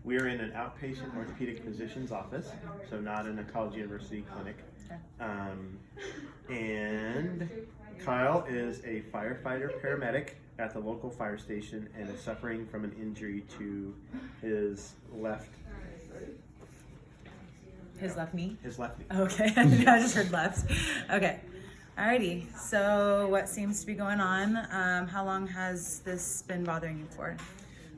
We're in an outpatient orthopedic physician's office, so not in a college university clinic. And Kyle is a firefighter paramedic at the local fire station and is suffering from an injury to his left knee? His left knee. Okay, I just heard left. Okay. Alrighty, so what seems to be going on? How long has this been bothering you for?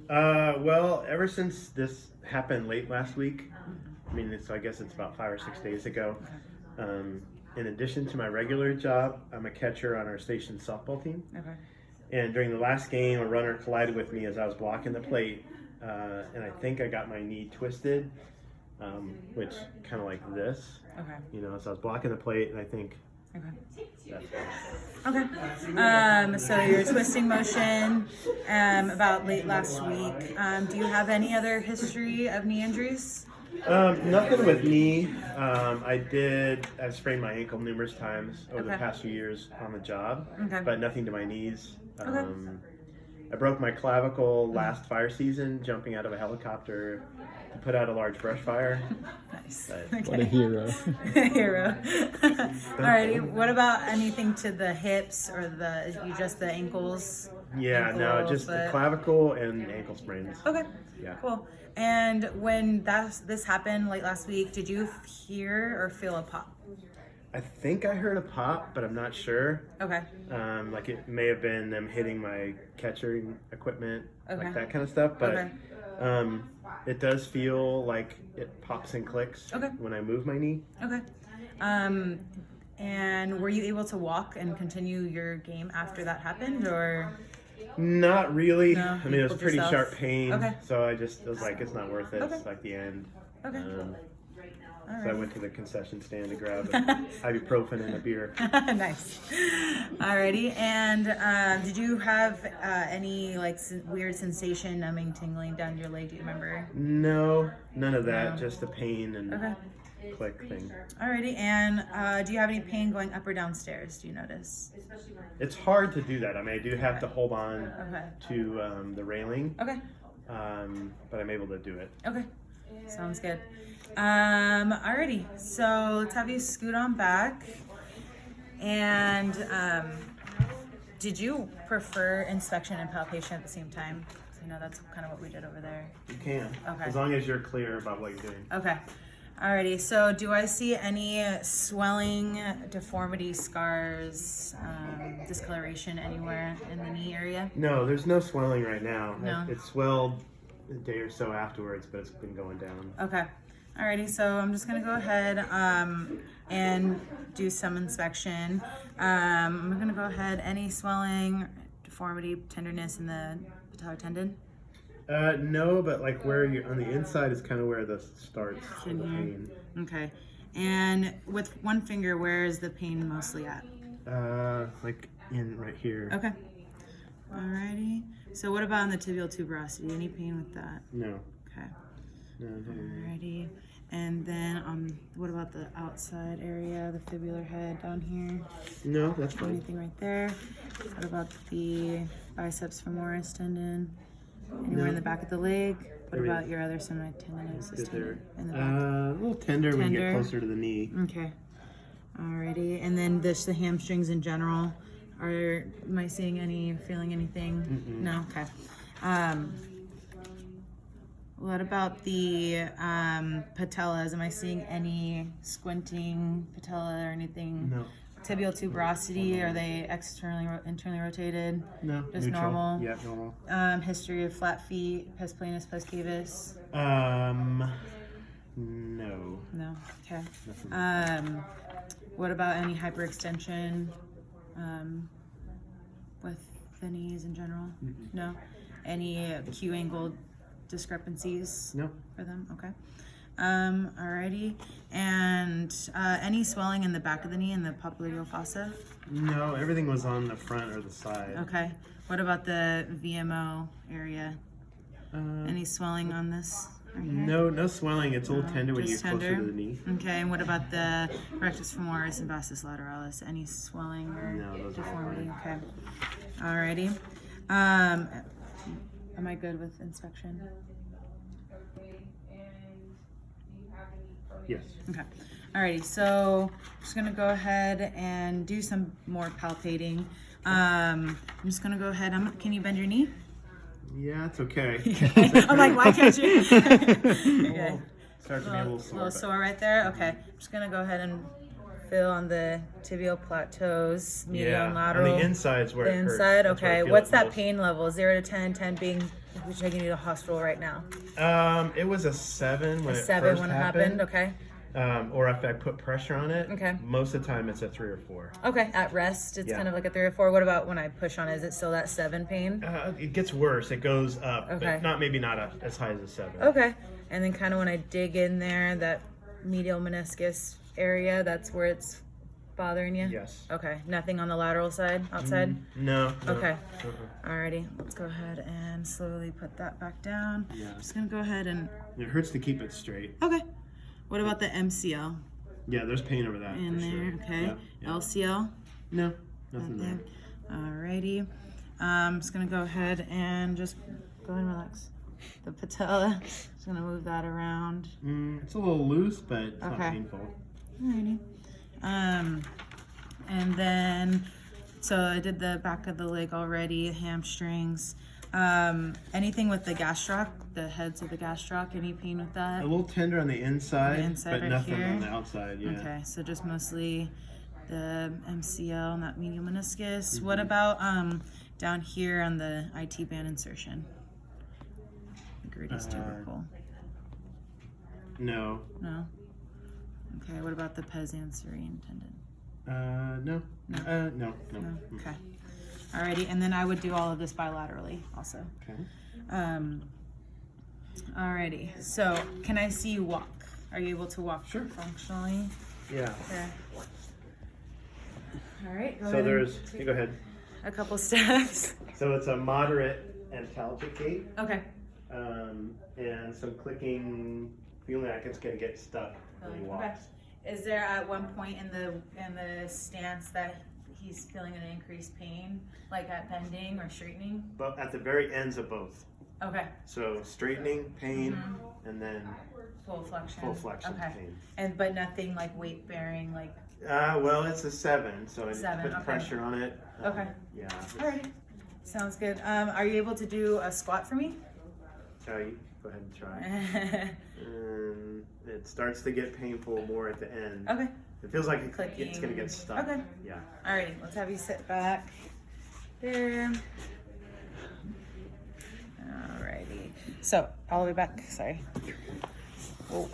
Well, ever since this happened late last week, I guess it's about 5 or 6 days ago. In addition to my regular job, I'm a catcher on our station softball team. Okay. And during the last game, a runner collided with me as I was blocking the plate, and I think I got my knee twisted, which kind of like this. Okay. So I was blocking the plate, and I think. Okay. That's Okay. So your twisting motion about late last week. Do you have any other history of knee injuries? Nothing with knee. I've sprained my ankle numerous times over the past few years on the job, but nothing to my knees. I broke my clavicle last fire season jumping out of a helicopter to put out a large brush fire. Nice. What a hero. Hero. Alrighty. What about anything to the hips or just the ankles? Yeah, no, just the clavicle and ankle sprains. Okay. Yeah. Cool. And when this happened late last week, did you hear or feel a pop? I think I heard a pop, but I'm not sure. Okay. Like it may have been them hitting my catching equipment, Okay. like that kind of stuff. But Okay. it does feel like it pops and clicks when I move my knee. Okay. And were you able to walk and continue your game after that happened, or? Not really. No, it was pulled pretty yourself? sharp pain. Okay. So I was like, it's not worth it. Okay. It's like the end. Okay. So I went to the concession stand to grab ibuprofen and a beer. Nice. Alrighty. And did you have any weird sensation, numbing, tingling down your leg? Do you remember? No, none of that. No. Just the pain and click thing. Alrighty. And do you have any pain going up or downstairs? Do you notice? It's hard to do that. I do have to hold on to the railing. Okay. But I'm able to do it. Okay. Sounds good. Alrighty. So let's have you scoot on back. And did you prefer inspection and palpation at the same time? 'Cause I know that's kind of what we did over there. You can. Okay. As long as you're clear about what you're doing. Okay. Alrighty. So do I see any swelling, deformity, scars, discoloration anywhere in the knee area? No, there's no swelling right now. No. It swelled a day or so afterwards, but it's been going down. Okay. Alrighty, so I'm just gonna go ahead and do some inspection. I'm gonna go ahead. Any swelling, deformity, tenderness in the patellar tendon? No, but like where you're on the inside is kind of where the starts the In here. pain. Okay. And with one finger, where is the pain mostly at? Like in right here. Okay. Alrighty. So what about in the tibial tuberosity? Any pain with that? No. Okay. No. Alrighty. And then what about the outside area, the fibular head down here? No, that's fine. Anything right there? What about the biceps femoris tendon? Anywhere in the back of the leg? What about your other semiteninosus tendon in the back? A little tender when you get closer to the knee. Okay. Alrighty. And then the hamstrings in general. Am I seeing feeling anything? Mm-mm. No? Okay. What about the patellas? Am I seeing any squinting patella or anything? No. Tibial tuberosity, are they internally rotated? No. Just Neutral. normal? Yeah, normal. History of flat feet, pes planus, pes cavus? No. No. Okay. Nothing. What about any hyperextension with the knees in general? Mm-mm. No. Any Q angle discrepancies No. for them? Okay. Alrighty. And any swelling in the back of the knee in the popliteal fossa? No, everything was on the front or the side. Okay. What about the VMO area? Any swelling on this? Right here? No swelling. It's a little tender when you Just get closer tender? to the knee. Okay, and what about the rectus femoris and vastus lateralis? Any swelling or No, those are all deformity? fine. Okay. Alrighty. Am I good with inspection? Yes. Okay. Alrighty, so I'm just gonna go ahead and do some more palpating. I'm just gonna go ahead. Can you bend your knee? Yeah, it's okay. I'm like, why can't you? Okay. Starts to be a little sore. Little sore right there. Okay. I'm just gonna go ahead and feel on the tibial plateaus, medial and lateral. On the inside's where The it hurts. inside. That's where I Okay. feel What's it that most. pain level? 0 to 10. 10 being we're taking you to the hospital right now. It was a 7 when A it 7 first when it happened. Okay. Or if I put pressure on it. Okay. Most of the time it's a 3 or 4. Okay. At rest, it's Yeah. kind of like a 3 or 4. What about when I push on it? Is it still that 7 pain? It gets worse. It goes up, Okay. but maybe not as high as a 7. Okay. And then kind of when I dig in there, that medial meniscus area, that's where it's bothering you? Yes. Okay. Nothing on the lateral side, outside? No. Okay. Uh-uh. Alrighty. Let's go ahead and slowly put that back down. Yeah. Just gonna go ahead and. It hurts to keep it straight. Okay. What about the MCL? Yeah, there's pain over that. In for there, sure. okay. Yeah, yeah. LCL? No, nothing there. Alrighty. I'm just gonna go ahead and just go ahead and relax. The patella. Just gonna move that around. It's a little loose, but it's not Okay. painful. Alrighty. And then, so I did the back of the leg already, hamstrings. Anything with the gastroc, the heads of the gastroc, any pain with that? A little tender on the inside, inside but right nothing here? on the outside. Yeah. Okay, so just mostly the MCL and that medial meniscus. Mm-hmm. What about down here on the IT band insertion? The gradus tubercle. No. No? Okay, what about the Pezanserine tendon? No. No. No. No? Okay. Alrighty, and then I would do all of this bilaterally also. Okay. Alrighty, so can I see you walk? Are you able to walk functionally? Yeah. Okay. Alright, So there's. You go ahead. a couple steps. So it's a moderate antalgic gait, Okay. and some clicking, feeling like it's gonna get stuck when he walks. Is there at one point in the stance that he's feeling an increased pain, like at bending or straightening? But at the very ends of both. Okay. So straightening, pain, and then Full flexion. full flexion Okay. pain. But nothing like weight bearing, like. Well, it's a 7, so I 7, put okay. pressure on it. Okay. Yeah. Alrighty. Sounds good. Are you able to do a squat for me? Shall you go ahead and try? And it starts to get painful more at the end. Okay. It feels like it's Clicking. gonna get stuck. Okay. Yeah. Alrighty. Let's have you sit back. There. Alrighty. So all the way back. Sorry. Oh,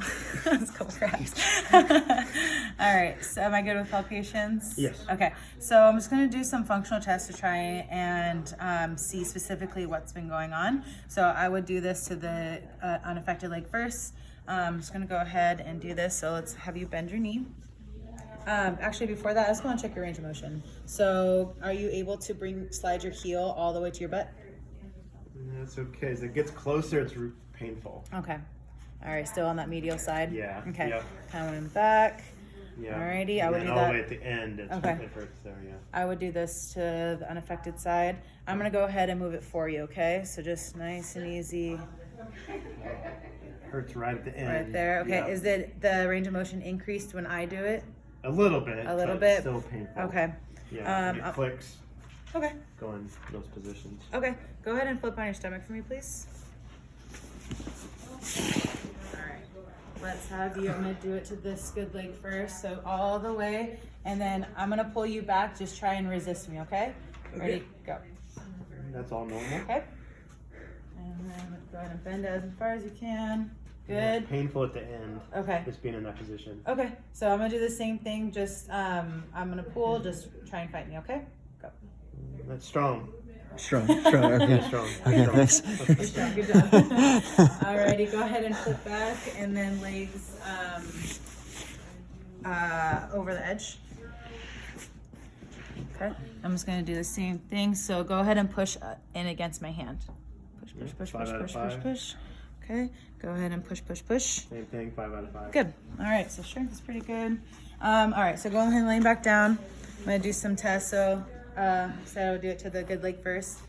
that's a couple cracks. All right, so am I good with palpations? Yes. Okay, so I'm just gonna do some functional tests to try and see specifically what's been going on. So I would do this to the unaffected leg first. I'm just gonna go ahead and do this. So let's have you bend your knee. Actually, before that, I just want to check your range of motion. So are you able to slide your heel all the way to your butt? That's okay. As it gets closer, it's painful. Okay. All right, still on that medial side? Yeah. Okay. Yep. Kind of in back. Yeah. Alrighty, I And would then do all that. the way at the end, it hurts there. Yeah. I would do this to the unaffected side. I'm gonna go ahead and move it for you, okay? So just nice and easy Hurts right at the end. right there. Okay, Yeah. is the range of motion increased when I do it? A little bit. A little but bit? Still painful. Okay. Yeah. And it clicks. Okay. Go in those positions. Okay. Go ahead and flip on your stomach for me, please. Alright. Let's have you, I'm gonna do it to this good leg first. So all the way, and then I'm gonna pull you back. Just try and resist me, okay? Ready, go. That's all normal. Okay. And then go ahead and bend as far as you can. Yeah, Good. painful at the end. Okay. Just being in that position. Okay. So I'm gonna do the same thing. Just I'm gonna pull. Just try and fight me. Okay. Go. That's strong. Strong, okay. Strong. Okay, strong. thanks. Good job. Good job. Alrighty. Go ahead and flip back, and then legs over the edge. Okay. I'm just gonna do the same thing. So go ahead and push in against my hand. Push, push, push, 5 push, out of push, 5. push, push. Okay. Go ahead and push, push, push. Same thing. 5 out of 5. Good. All right. So strength is pretty good. All right. So go ahead and lay back down. I'm gonna do some tests. So said I would do it to the good leg first.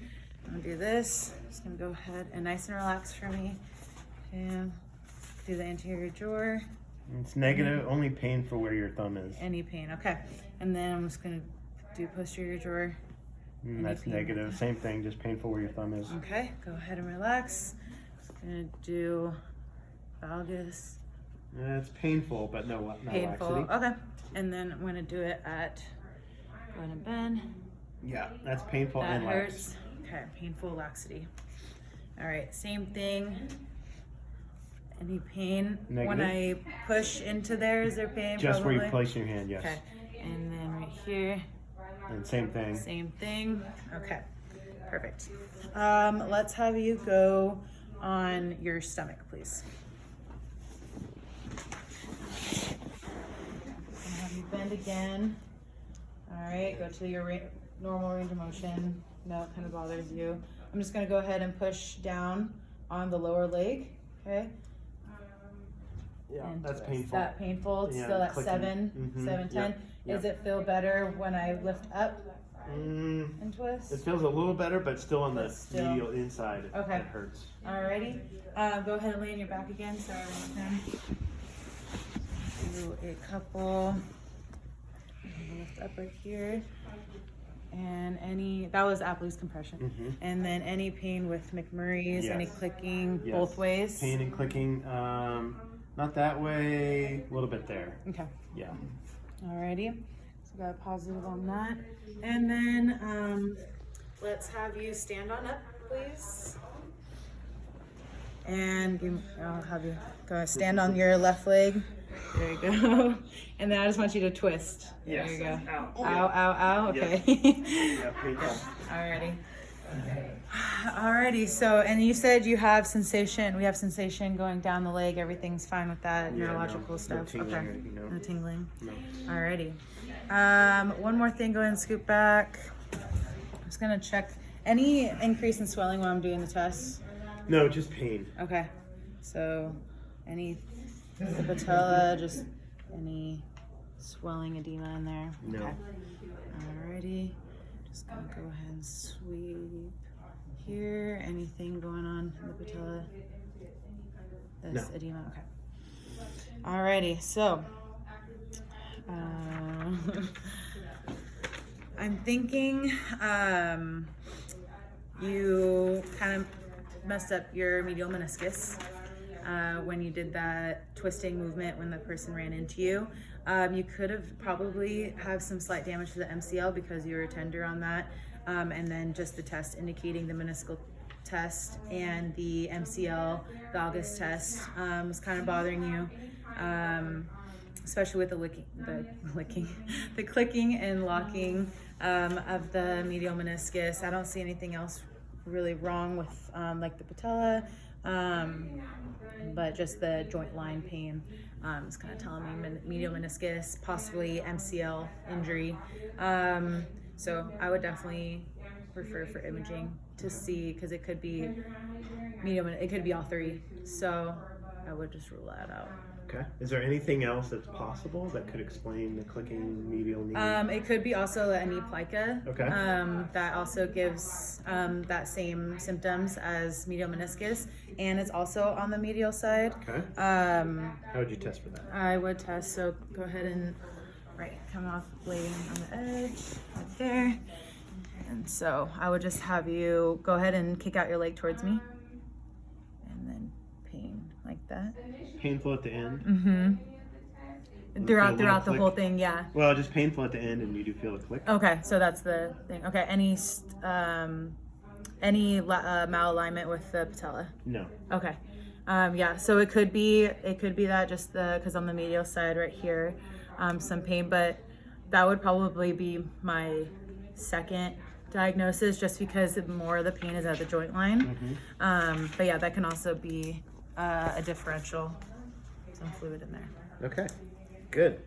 I'm gonna do this. Just gonna go ahead and nice and relax for me, and do the anterior jaw. It's negative, only painful where your thumb is. Any pain, okay. And then I'm just gonna do posterior drawer. That's pain? negative. Same thing, just painful where your thumb is. Okay, go ahead and relax. Just gonna do valgus. It's painful, but no Painful, laxity. okay. And then I'm gonna do it at, go ahead and bend. Yeah, that's painful That and lax. hurts. Okay, painful laxity. All right, same thing. Any pain when I Negative. push into there? Is there pain? Just probably? where you place your hand, yes. Okay, and then right here, And same thing. same thing. Okay, perfect. Let's have you go on your stomach, please. Gonna have you bend again. All right, go to your normal range of motion. No, it kind of bothers you. I'm just gonna go ahead and push down on the lower leg. Okay. Yeah, And that's twist. painful. That painful. It's Yeah, still at clicking. 7, Mhm. 7, 10. Yep. Does it feel better when I lift up and twist? It feels a little better, but still on But the still. medial inside. Okay. It hurts. Alrighty. Go ahead and lay on your back again. Sorry, do a couple. Lift up right here. And that was Apley's compression. Mhm. And then any pain with McMurray's, any Yes. clicking Yes. both ways. Pain and clicking. Not that way. A little bit there. Okay. Yeah. Alrighty. So got a positive on that. And then let's have you stand on up, please. And I'll have you go stand on your left leg. There you go. And then I just want you to twist. There you go. Ow. Ow, ow, ow. Okay. Yeah, painful. Alrighty. Alrighty. So, and you said you have sensation. We have sensation going down the leg. Everything's fine with that. Yeah, Neurological no stuff. tingling Okay. or anything, no. No tingling. No. Alrighty. One more thing. Go ahead and scoop back. I'm just gonna check any increase in swelling while I'm doing the test. No, just pain. Okay. So, any the patella, just any swelling, edema in there. No. Okay. Alrighty. Just gonna go ahead and sweep here. Anything going on in the patella? This No. edema. Okay. Alrighty. So, I'm thinking you kind of messed up your medial meniscus when you did that twisting movement when the person ran into you. You could have probably have some slight damage to the MCL because you were tender on that, and then just the test indicating the meniscal test and the MCL valgus test was kind of bothering you, especially with the clicking and locking of the medial meniscus. I don't see anything else really wrong with like the patella, but just the joint line pain is kind of telling me medial meniscus, possibly MCL injury. So I would definitely refer for imaging to see, because it could be it could be all three. So I would just rule that out. Okay. Is there anything else that's possible that could explain the clicking medial knee? It could be also a knee plica. Okay. That also gives that same symptoms as medial meniscus, and it's also on the medial side. Okay. How would you test for that? I would test. So go ahead and come off blade on the edge right there. And so I would just have you go ahead and kick out your leg towards me, and then pain like that. Painful at the end? Mm-hmm. Feel a Throughout little the click? whole thing, yeah. Well, just painful at the end, and you do feel a click. Okay, so that's the thing. Okay, any malalignment with the patella? No. Okay. Yeah, so it could be that just because on the medial side right here, some pain, but that would probably be my second diagnosis, just because more of the pain is at the joint line. But yeah, that can also be a differential, some fluid in there. Okay. Good.